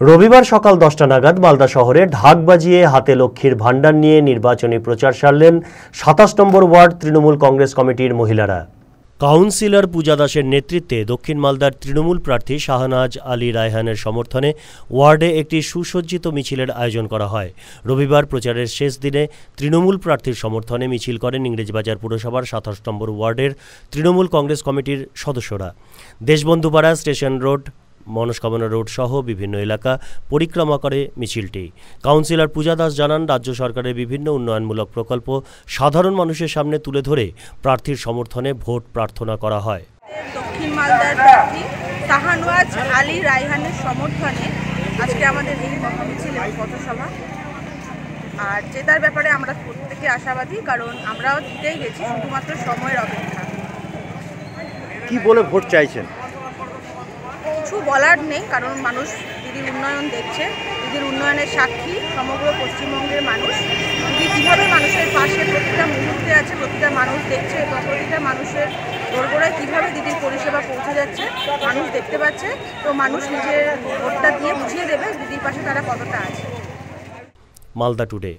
রবিবার সকাল 10টা নাগাদ মালদা শহরে ঢাক বাজিয়ে হাতে লক্ষ্মীর ভাণ্ডার নিয়ে নির্বাচনী প্রচার সারলেন 27 নম্বর ওয়ার্ড তৃণমূল কংগ্রেস কমিটির মহিলারা। কাউন্সিলর পূজা দাসের নেতৃত্বে দক্ষিণ মালদার তৃণমূল প্রার্থী শাহনাজ আলী রায়হানের সমর্থনে ওয়ার্ডে একটি সুসজ্জিত মিছিলের আয়োজন করা হয়। রবিবার প্রচারের শেষ দিনে তৃণমূল প্রার্থীর সমর্থনে মিছিল করেন ইংরেজবাজার পুরসভার 27 নম্বর ওয়ার্ডের তৃণমূল কংগ্রেস কমিটির সদস্যরা। দেশবন্ধুপাড়া, স্টেশন রোড, মনস্কামনা রোড সহ বিভিন্ন এলাকা পরিক্রমা করে মিছিলটি। কাউন্সিলর পূজা দাস জানান, রাজ্য সরকারের বিভিন্ন উন্নয়নমূলক প্রকল্প সাধারণ মানুষের সামনে তুলে ধরে প্রার্থীর সমর্থনে ভোট প্রার্থনা করা হয়। দক্ষিণ মালদার প্রার্থী শাহনাজ আলী রায়হানের সমর্থনে আজকে আমাদের এই মিছিল এবং পথসভা, আর জেতার ব্যাপারে আমরা প্রত্যেকে আশাবাদী, কারণ আমরাও জিতেই গেছি, শুধুমাত্র সময়ের অপেক্ষা। কি বলে ভোট চাইছেন? কিছু বলার নেই, কারণ মানুষ দিদির উন্নয়ন দেখছে, দিদির উন্নয়নের সাক্ষী সমগ্র পশ্চিমবঙ্গের মানুষ। দিদি কীভাবে মানুষের পাশে প্রতিটা মুহূর্তে আছে, প্রতিটা মানুষ দেখছে এবং প্রতিটা মানুষের দোরগোড়ায় কীভাবে দিদির পরিষেবা পৌঁছে যাচ্ছে মানুষ দেখতে পাচ্ছে। তো মানুষ নিজের ভোটটা দিয়ে বুঝিয়ে দেবে দিদির পাশে তারা কতটা আছে। মালদা টুডে।